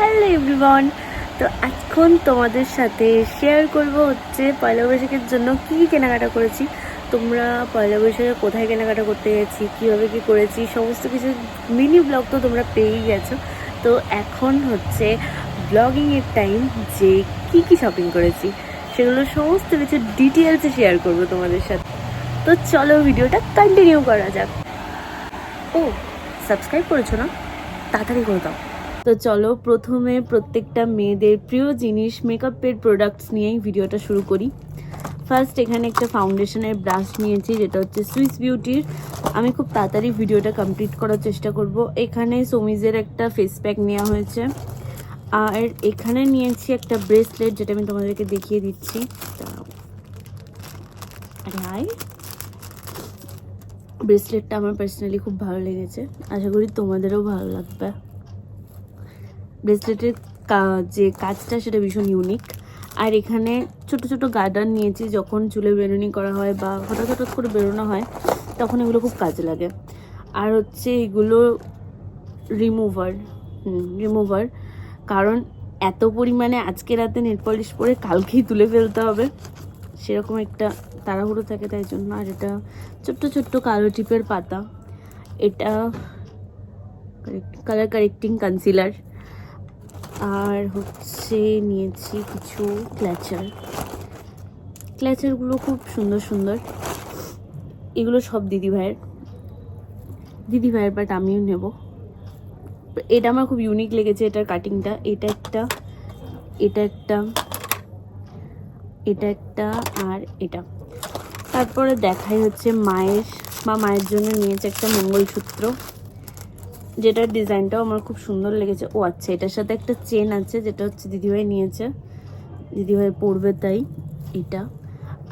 Hello everyone. তো এখন তোমাদের সাথে শেয়ার করব হচ্ছে পয়লা বৈশাখের জন্য কী কেনাকাটা করেছি। তোমরা পয়লা বৈশাখে কোথায় কেনাকাটা করতে গেছি, কীভাবে কী করেছি, সমস্ত কিছু মিনি ব্লগ তো তোমরা পেয়েই গেছো। তো এখন হচ্ছে ব্লগিংয়ের টাইম, যে কী কী শপিং করেছি সেগুলো সমস্ত কিছু ডিটেলসে শেয়ার করব তোমাদের সাথে। তো চলো ভিডিওটা কন্টিনিউ করা যাক। ও সাবস্ক্রাইব করেছো না? তাড়াতাড়ি করে দাও। তো চলো প্রথমে প্রত্যেকটা মেয়েদের প্রিয় জিনিস মেকআপের প্রোডাক্টস নিয়েই ভিডিওটা শুরু করি। ফার্স্ট এখানে একটা ফাউন্ডেশনের ব্রাশ নিয়েছি, যেটা হচ্ছে সুইস বিউটির। আমি খুব তাড়াতাড়ি ভিডিওটা কমপ্লিট করার চেষ্টা করব। এখানে সোমিজের একটা ফেস প্যাক নেওয়া হয়েছে, আর এখানে নিয়েছি একটা ব্রেসলেট, যেটা আমি তোমাদেরকে দেখিয়ে দিচ্ছি। ব্রেসলেটটা আমার পার্সোনালি খুব ভালো লেগেছে, আশা করি তোমাদেরও ভালো লাগবে। ব্রেসলেটের যে কাজটা সেটা ভীষণ ইউনিক। আর এখানে ছোট ছোট গার্ডার নিয়েছি, যখন চুলে বেরোনি করা হয় বা হঠাৎ হঠাৎ করে বেরোনো হয় তখন এগুলো খুব কাজে লাগে। আর হচ্ছে এগুলো রিমুভার, কারণ এত পরিমাণে আজকে রাতে নেল পলিশ পরে কালকেই তুলে ফেলতে হবে, সেরকম একটা তাড়াহুড়ো থাকে, তাই জন্য। আর এটা ছোট্ট ছোট্ট কালো টিপের পাতা, এটা কালার কারেক্টিং কনসিলার। আর হচ্ছে নিয়েছি কিছু ক্ল্যাচারগুলো খুব সুন্দর সুন্দর। এগুলো সব দিদিভাইয়ের বাট আমিও নেব। এটা আমার খুব ইউনিক লেগেছে, এটার কাটিংটা। এটা একটা আর এটা। তারপরে দেখাই হচ্ছে মায়ের জন্য নিয়েছে একটা মঙ্গলসূত্র, যেটার ডিজাইনটাও আমার খুব সুন্দর লেগেছে। ও আচ্ছা, এটার সাথে একটা চেন আছে, যেটা হচ্ছে দিদিভাই নিয়েছে, দিদিভাই পরবে তাই এটা।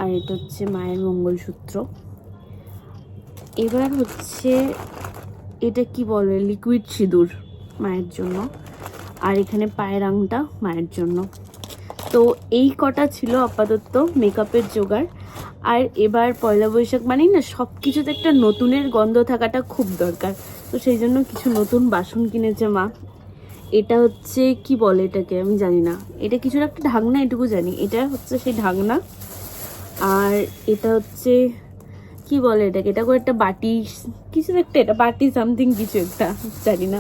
আর এটা হচ্ছে মায়ের মঙ্গলসূত্র। এবার হচ্ছে এটা কি বলে, লিকুইড সিঁদুর মায়ের জন্য। আর এখানে পায়ের আংটা মায়ের জন্য। তো এই কটা ছিল আপাতত মেকআপের জোগাড়। আর এবার পয়লা বৈশাখ মানেই না সব কিছুতে একটা নতুনের গন্ধ থাকাটা খুব দরকার, তো সেই জন্য কিছু নতুন বাসন কিনেছে মা। এটা হচ্ছে কি বলে এটাকে আমি জানি না, এটা কিছুর একটা ঢাকনা, এটুকু জানি। এটা হচ্ছে সেই ঢাকনা। আর এটা হচ্ছে কি বলে এটাকে, এটা করে একটা বাটি, কিছু একটা, এটা বাটি সামথিং কিছু একটা, জানি না।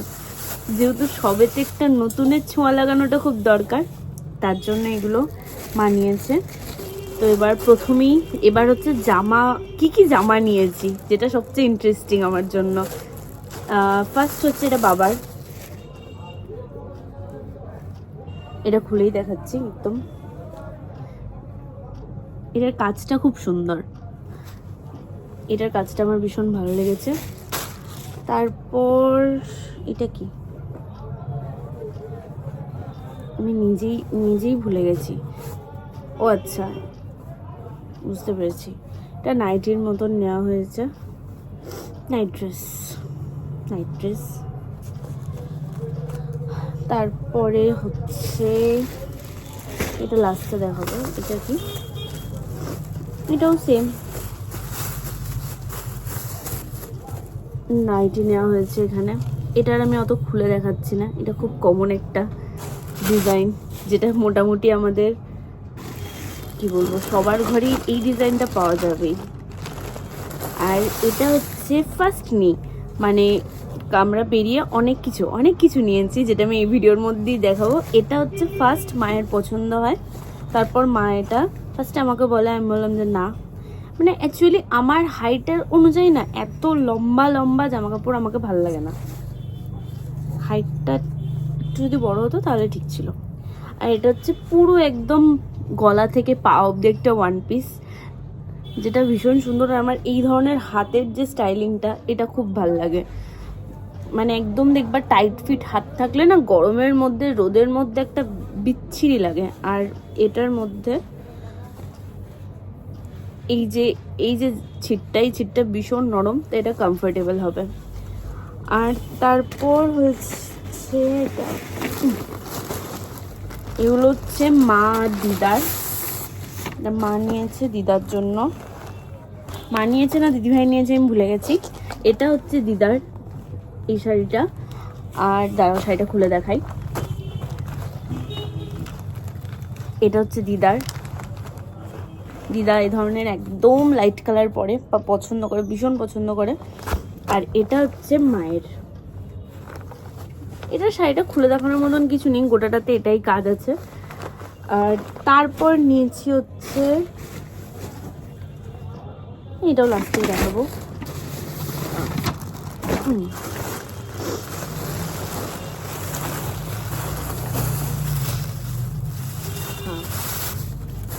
যেহেতু সবেতে একটা নতুনের ছোঁয়া লাগানোটা খুব দরকার, তার জন্য এগুলো মানিয়েছে। তো এবার হচ্ছে জামা, কি জামা নিয়েছি, যেটা সবচেয়ে ইন্টারেস্টিং আমার জন্য। ফার্স্ট হচ্ছে এটা বাবার, এটা খুলেই দেখাচ্ছি একদম। এটার কাজটা খুব সুন্দর, এটার কাজটা আমার ভীষণ ভালো লেগেছে। তারপর এটা কি, আমি নিজেই ভুলে গেছি। ও আচ্ছা, বুঝতে পেরেছি, এটা নাইটির মতন নেওয়া হয়েছে, নাইট ড্রেস। তারপরে হচ্ছে এটা লাস্টে দেখাবো, এটা কি, এটাও সেম নাইটি নেওয়া হয়েছে এখানে। এটার আমি অত খুলে দেখাচ্ছি না, এটা খুব কমন একটা ডিজাইন, যেটা মোটামুটি আমাদের কি বলবো সবার ঘরেই এই ডিজাইনটা পাওয়া যাবেই। আর এটা হচ্ছে ফার্স্ট মানে আমরা বেরিয়ে অনেক কিছু নিয়েছি, যেটা আমি এই ভিডিওর মধ্যেই দেখাবো। এটা হচ্ছে ফার্স্ট মায়ের পছন্দ হয়, তারপর মা এটা ফার্স্টে আমাকে বলে, আমি বললাম যে না, মানে অ্যাকচুয়ালি আমার হাইটের অনুযায়ী না এত লম্বা জামা কাপড় আমাকে ভালো লাগে না, হাইটটা একটু যদি বড় হতো তাহলে ঠিক ছিল। আর এটা হচ্ছে পুরো একদম গলা থেকে পা অব্দি একটা ওয়ান পিস, যেটা ভীষণ সুন্দর। আমার এই ধরনের হাতের যে স্টাইলিংটা, এটা খুব ভাল লাগে। মানে একদম দেখবা টাইট ফিট হাত থাকলে না গরমের মধ্যে রোদের মধ্যে একটা বিচ্ছিরি লাগে। আর এটার মধ্যে এই যে ছিটটা ভীষণ নরম, তো এটা কমফোর্টেবল হবে। আর তারপর হচ্ছে এগুলো হচ্ছে মা দিদার, মা নিয়েছে দিদার জন্য, মা নিয়েছে না দিদিভাই নিয়েছে আমি ভুলে গেছি। এটা হচ্ছে দিদার এই শাড়িটা। আর দাঁড়াও শাড়িটা খুলে দেখাই। এটা হচ্ছে দিদার। দিদা এই ধরনের একদম লাইট কালার পরে বা পছন্দ করে, ভীষণ পছন্দ করে। আর এটা হচ্ছে মায়ের। এটা শাড়িটা খুলে দেখানোর মতন কিছু নেই, গোটাটাতে এটাই কাজ আছে। আর তারপর নিয়েছি হচ্ছে, এটাও লাস্টে দেখাবো।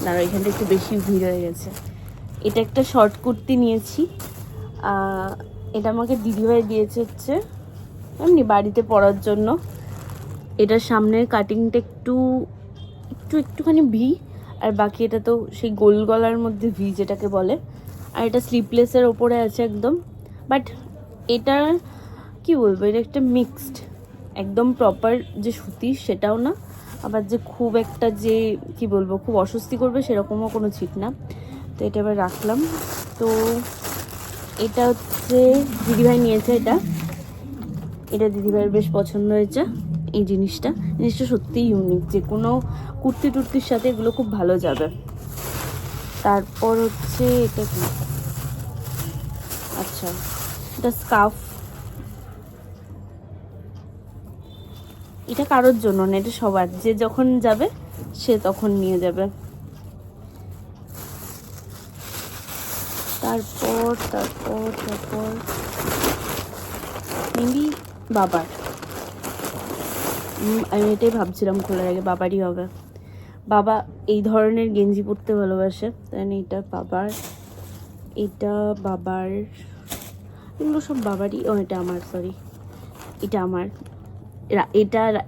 দাঁড়া, এখানটা একটু বেশি ভিড় হয়ে গেছে। এটা একটা শর্ট কুর্তি নিয়েছি। এটা আমাকে দিদিভাই দিয়েছে হচ্ছে এমনি বাড়িতে পরার জন্য। এটার সামনের কাটিংটা একটুখানি ভি, আর বাকি এটা তো সেই গোল গলার মধ্যে ভি যেটাকে বলে। আর এটা স্লিপলেসের ওপরে আছে একদম। বাট এটা কি বলবো, এটা একটা মিক্সড, একদম প্রপার যে সুতি সেটাও না, আবার যে খুব একটা যে কি বলবো খুব অস্বস্তি করবে সেরকমও কোনো ছিট না। তো এটা এবার রাখলাম। তো এটা হচ্ছে দিদিভাই নিয়েছে। এটা দিদিভাইয়ের বেশ পছন্দ হয়েছে। এই জিনিসটা সত্যিই ইউনিক, যে কোনো কুর্তি টুর্তির সাথে এগুলো খুব ভালো যাবে। তারপর হচ্ছে এটা কি, আচ্ছা এটা স্কার্ফ। এটা কারোর জন্য না, এটা সবার, যে যখন যাবে সে তখন নিয়ে যাবে। তারপর তারপর তারপর মেবি বাবার। আমি এটাই ভাবছিলাম খোলার আগে, বাবারই হবে। বাবা এই ধরনের গেঞ্জি পরতে ভালোবাসে, তাই না? এটা বাবার, এটা বাবার, এগুলো সব বাবারই। ও এটা আমার, সরি এটা আমার।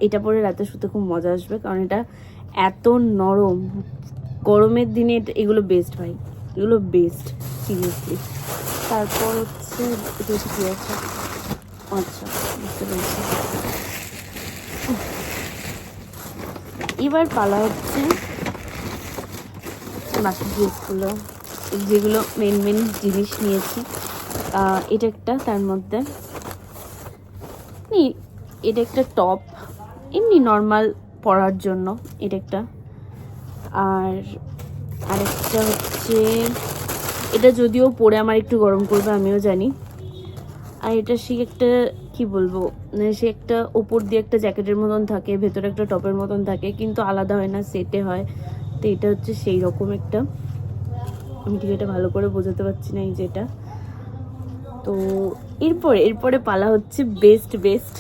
এটা পরে রাতে শুতে খুব মজা আসবে, কারণ এটা এত নরম। গরমের দিনে এগুলো বেস্ট ভাই, এগুলো বেস্ট সিরিয়াসলি। তারপর হচ্ছে এটা হচ্ছে কি আছে, আচ্ছা বুঝতে পেরেছি। এবার পালা হচ্ছে বাকি ড্রেসগুলো, যেগুলো মেন জিনিস নিয়েছি। এটা একটা, তার মধ্যে এটা একটা টপ এমনি নর্মাল পরার জন্য, এটা একটা। আর আরেকটা হচ্ছে, এটা যদিও পরে আমার একটু গরম করবে আমিও জানি। আর এটা সে একটা কি বলবো, সে একটা ওপর দিয়ে একটা জ্যাকেটের মতন থাকে, ভেতরে একটা টপের মতন থাকে, কিন্তু আলাদা হয় না, সেটে হয়। তো এটা হচ্ছে সেই রকম একটা, আমি ঠিক এটা ভালো করে বোঝাতে পারছি না এই যেটা। তো এরপরে পালা হচ্ছে বেস্ট।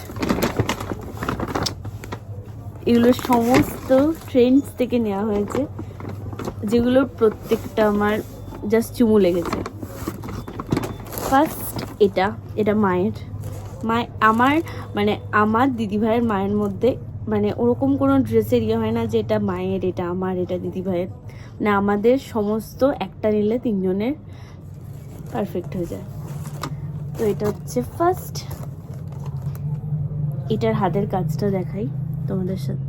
এগুলো সমস্ত ট্রেন্ডস থেকে নেওয়া হয়েছে, যেগুলোর প্রত্যেকটা আমার জাস্ট চুমু লেগেছে। ফার্স্ট এটা মায়ের। আমার মানে আমার দিদিভাইয়ের মায়ের মধ্যে মানে ওরকম কোনো ড্রেসের ইয়ে হয় না যে এটা মায়ের, এটা আমার, এটা দিদিভাইয়ের। না, আমাদের সমস্ত একটা নিলে তিনজনের পারফেক্ট হয়ে যায়। তো এটা হচ্ছে ফার্স্ট। এটার হাতের কাজটা দেখাই তোমাদের সাথে।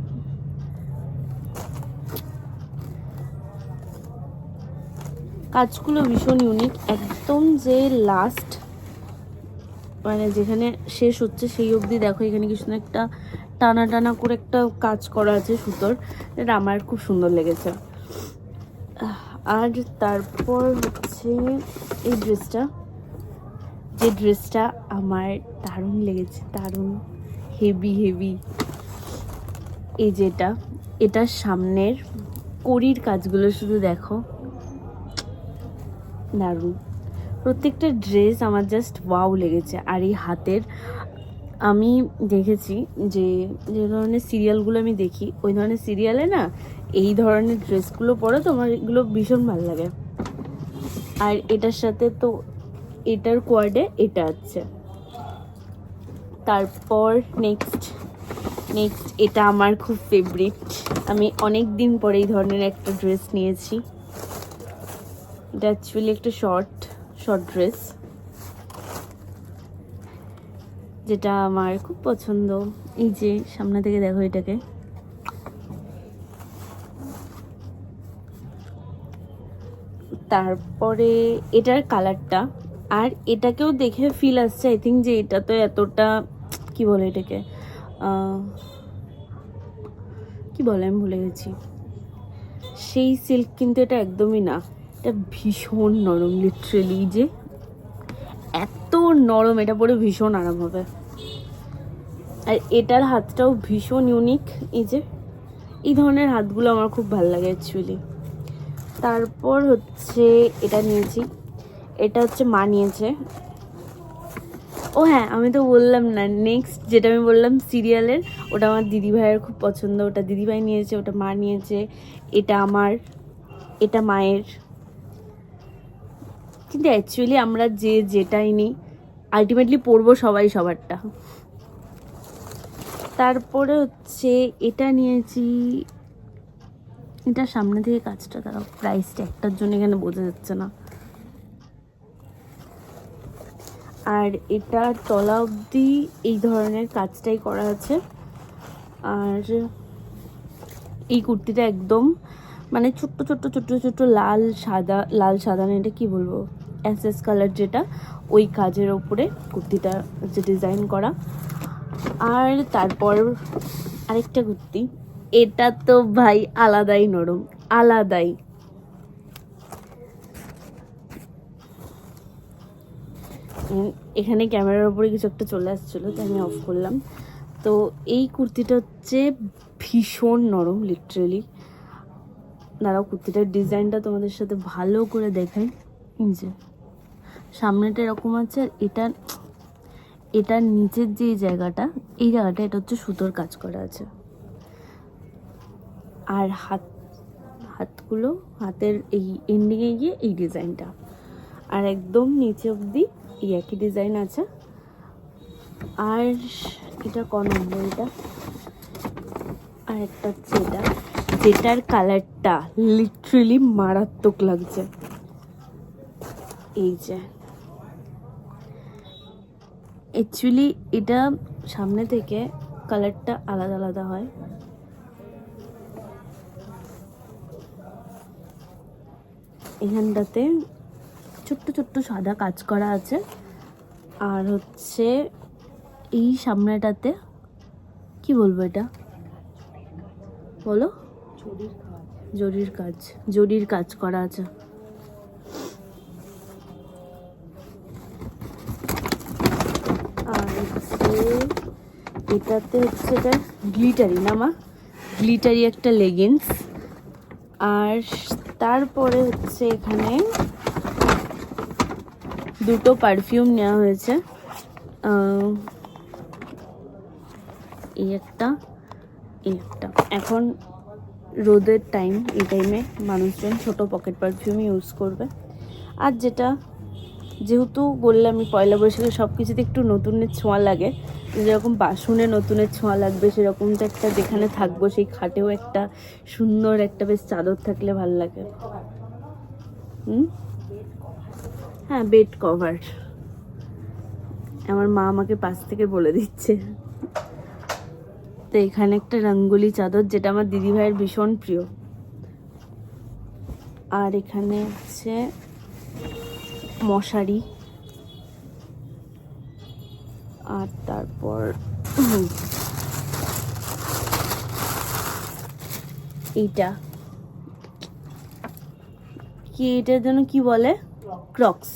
কাজগুলো ভীষণ ইউনিক, একদম যে লাস্ট মানে যেখানে শেষ হচ্ছে সেই অবধি দেখো, এখানে কিছু না একটা টানা করে একটা কাজ করা আছে সুতোর, এটা আমার খুব সুন্দর লেগেছে। আর তারপর হচ্ছে এই ড্রেসটা আমার দারুণ লেগেছে, দারুণ হেভি। এই যেটা, এটার সামনের কড়ির কাজগুলো শুধু দেখো, দারুণ। প্রত্যেকটা ড্রেস আমার জাস্ট ওয়াও লেগেছে। আর এই হাতের, আমি দেখেছি যে ধরনের সিরিয়ালগুলো আমি দেখি, ওই ধরনের সিরিয়ালে না এই ধরনের ড্রেসগুলো পরে তো আমার এগুলো ভীষণ ভালো লাগে। আর এটার সাথে তো এটার কোয়ার্ডে এটা আছে। তারপর নেক্সট এটা আমার খুব ফেভারিট, আমি অনেক দিন পরে এই ধরনের একটা ড্রেস নিয়েছি। এটা অ্যাকচুয়ালি একটা শর্ট ড্রেস, যেটা আমার খুব পছন্দ। এই যে সামনে থেকে দেখো এটাকে, তারপরে এটার কালারটা, আর এটাকেও দেখে ফিল আসছে আই থিঙ্ক যে এটা তো এতটা কি বলে এটাকে, কি বলে আমি ভুলে গেছি। সেই সিল্ক কিন্তু এটা একদমই না, এটা ভীষণ নরম, লিটারেলি যে এত নরম, এটা পরে ভীষণ আরাম হবে। আর এটার হাতটাও ভীষণ ইউনিক, এই যে এই ধরনের হাতগুলো আমার খুব ভালো লাগে অ্যাকচুয়ালি। তারপর হচ্ছে এটা নিয়েছি, এটা হচ্ছে মা নিয়েছে। ও হ্যাঁ, আমি তো বললাম না, নেক্সট যেটা আমি বললাম সিরিয়ালের, ওটা আমার দিদিভাইয়ের খুব পছন্দ, ওটা দিদিভাই নিয়েছে, ওটা মা নিয়েছে, এটা আমার, এটা মায়ের। কিন্তু অ্যাকচুয়ালি আমরা যেটাই নিই আলটিমেটলি পরবো সবাই সবারটা। তারপরে হচ্ছে এটা নিয়েছি, এটা সামনে থেকে কাজটা দাঁড়াও, প্রাইসটা একটার জন্য এখানে বোঝা যাচ্ছে না। আর এটা তলা অবধি এই ধরনের কাজটাই করা আছে। আর এই কুর্তিটা একদম মানে ছোট্ট ছোট্ট ছোট্ট ছোট্ট লাল সাদা না, এটা কি বলবো, এসএস কালার, যেটা ওই কাজের ওপরে কুর্তিটা হচ্ছে ডিজাইন করা। আর তারপর আরেকটা কুর্তি, এটা তো ভাই আলাদাই নরম, আলাদাই। এখানে ক্যামেরার উপরে কিছু একটা চলে আসছিলো, তো আমি অফ করলাম। তো এই কুর্তিটা হচ্ছে ভীষণ নরম, লিটারেলি। দাঁড়াও, কুর্তিটার ডিজাইনটা তোমাদের সাথে ভালো করে দেখাই। যে সামনেটা এরকম আছে, আর এটার নিচের যে জায়গাটা, এই জায়গাটা এটা হচ্ছে সুতোর কাজ করা আছে। আর হাতগুলো, হাতের এই এন্ডিংয়ে গিয়ে এই ডিজাইনটা, আর একদম নিচে অবধি এই একই ডিজাইন আছে। আর এটা ক নম্বর, এটা আর একটা হচ্ছে এটা, যেটার কালারটা লিটারেলি মারাত্মক লাগছে। এই যে অ্যাকচুয়ালি এটা সামনে থেকে কালারটা আলাদা আলাদা হয়। এখানটাতে ছোট্ট ছোট্ট সাদা কাজ করা আছে, আর হচ্ছে এই সামনেটাতে কি বলবো, এটা বলো, জরির কাজ করা আছে। আর হচ্ছে এটাতে হচ্ছে এটা গ্লিটারি না মা, গ্লিটারি একটা লেগিংস। আর তারপরে হচ্ছে এখানে দুটো পারফিউম নেওয়া হয়েছে, এই একটা, এই একটা। এখন রোদের টাইম, এই টাইমে মানুষজন ছোট পকেট পারফিউম ইউজ করবে। আর যেটা যেহেতু বললাম আমি পয়লা বৈশাখে সব কিছুতে একটু নতুনের ছোঁয়া লাগে, যেরকম বাসনে নতুনের ছোঁয়া লাগবে, সেরকম তো একটা যেখানে থাকবো সেই খাটেও একটা সুন্দর একটা বেশ চাদর থাকলে ভালো লাগে। হ্যাঁ, বেড কভার আমার মা আমাকে পাশ থেকে বলে দিচ্ছে। তো এখানে একটা রঙ্গোলি চাদর, যেটা আমার দিদিভাইয়ের ভীষণ প্রিয়। আর এখানে হচ্ছে মশারি। আর তারপর এইটা কি, এটার জন্য কি বলে, ক্রক্স।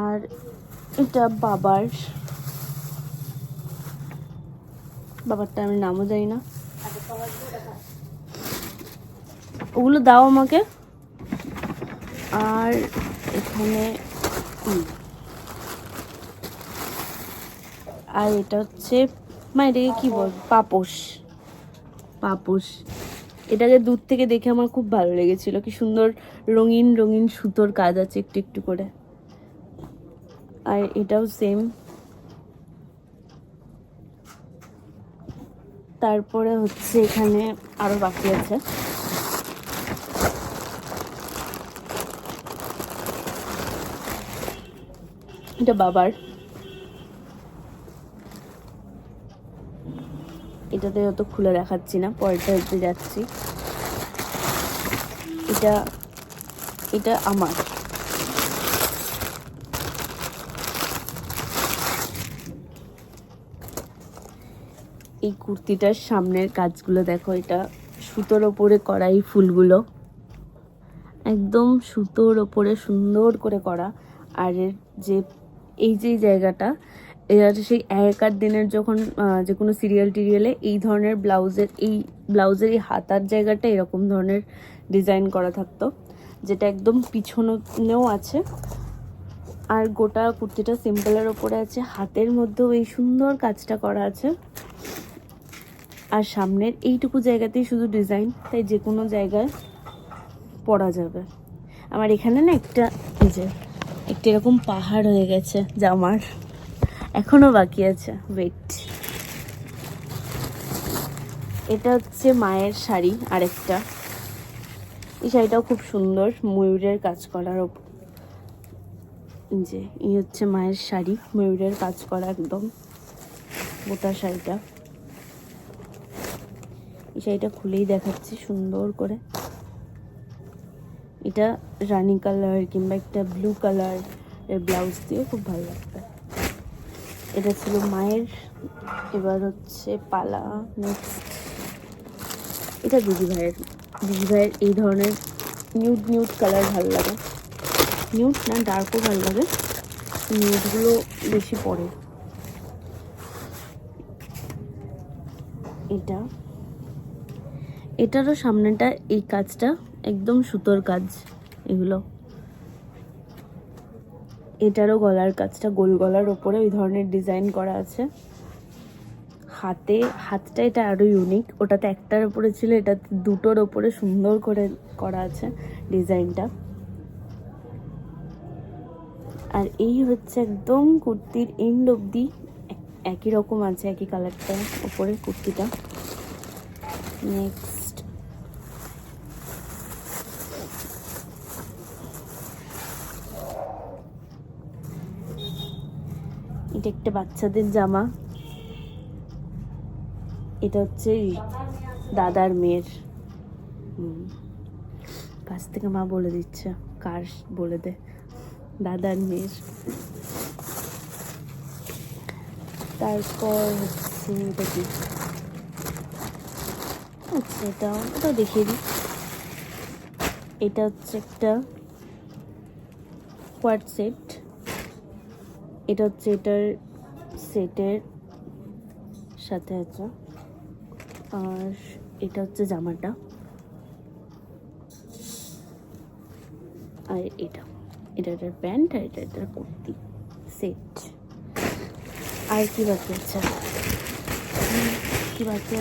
আর এটা বাবারটা আমি নামও জানি না, ওগুলো দাও আমাকে। আর এখানে আর এটা হচ্ছে এটাকে কি বল, পাপোশ। এটাকে দূর থেকে দেখে আমার খুব ভালো লেগেছিল, কি সুন্দর রঙিন রঙিন সুতোর কাজ আছে একটু একটু করে। আর এটাও সেম। তারপরে হচ্ছে এখানে আরো বাকি আছে। এটা বাবার, এটাতে অত খুলে দেখাচ্ছি না, পরেরটা হতে যাচ্ছি। এটা আমার, এই কুর্তিটার সামনের কাজগুলো দেখো, এটা সুতোর ওপরে করা, এই ফুলগুলো একদম সুতোর ওপরে সুন্দর করে করা। আর এর যে জায়গাটা, এটা সেই আগেকার দিনের যখন যে কোনো সিরিয়াল টিরিয়ালে এই ধরনের ব্লাউজের এই হাতার জায়গাটা এরকম ধরনের ডিজাইন করা থাকতো, যেটা একদম পিছনেও আছে। আর গোটা কুর্তিটা সিম্পলের ওপরে আছে, হাতের মধ্যেও এই সুন্দর কাজটা করা আছে। আর সামনের এইটুকু জায়গাতেই শুধু ডিজাইন, তাই যে কোনো জায়গায় পরা যাবে। আমার এখানে না একটা এরকম পাহাড় হয়ে গেছে জামার, এখনো বাকি আছে, ওয়েট। এটা হচ্ছে মায়ের শাড়ি আরেকটা। এই শাড়িটাও খুব সুন্দর, ময়ূরের কাজ করার ওপর। এই হচ্ছে মায়ের শাড়ি, ময়ূরের কাজ করা একদম গোটা শাড়িটা। এই শাড়িটা খুলেই দেখাচ্ছি সুন্দর করে। এটা রানি কালার কিংবা একটা ব্লু কালার এর ব্লাউজ দিয়ে খুব ভালো লাগবে। এটা ছিল মায়ের। এবার হচ্ছে পালা নেক্সট। এটা দিদি ভাইয়ের এই ধরনের নিউড কালার ভালো লাগে। নিউড না, ডার্কও ভালো লাগে, নিউডগুলো বেশি পড়ে। এটারও সামনেটা এই কাজটা একদম সুতোর কাজ। এটারও গলার কাজটা গোল গলার ওপরে ওই ধরনের ডিজাইন করা আছে। হাতটা এটা আরো ইউনিক, ওটাতে একটার ওপরে ছিল, এটাতে দুটোর ওপরে সুন্দর করে করা আছে ডিজাইনটা। আর এই হচ্ছে একদম কুর্তির এন্ড অবধি একই রকম আছে, একই কালারটা ওপরে কুর্তিটা। নেক্সট এটা একটা বাচ্চাদের জামা। এটা হচ্ছে দাদার মেয়ের। কাছ থেকে মা বলে দিচ্ছে, কার বলে দে, দাদার মেয়ের। তারপর হচ্ছে এটা কি, আচ্ছা এটা দেখিয়ে দিই। এটা হচ্ছে একটা কোয়াড সেট। এটা হচ্ছে এটার সেটের সাথে আছে। আর এটা হচ্ছে জামাটা। আর এটার প্যান্ট, আর এটার কুর্তি সেট। আর কি বাকি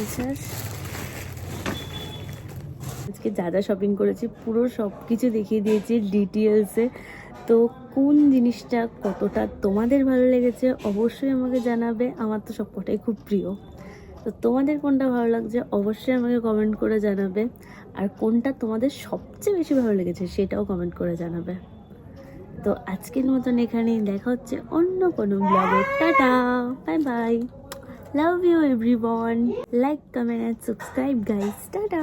আছে আজকে যা শপিং করেছি পুরো সব কিছু দেখিয়ে দিয়েছি ডিটেলসে। তো কোন জিনিসটা কতটা তোমাদের ভালো লেগেছে অবশ্যই আমাকে জানাবে। আমার তো সবকটাই খুব প্রিয়। তো তোমাদের কোনটা ভালো লাগছে অবশ্যই আমাকে কমেন্ট করে জানাবে। আর কোনটা তোমাদের সবচেয়ে বেশি ভালো লেগেছে সেটাও কমেন্ট করে জানাবে। তো আজকের মতন এখানেই, দেখা হচ্ছে অন্য কোনো ব্লগে। Tata, bye bye, love you everyone, like, comment and subscribe guys. Tata.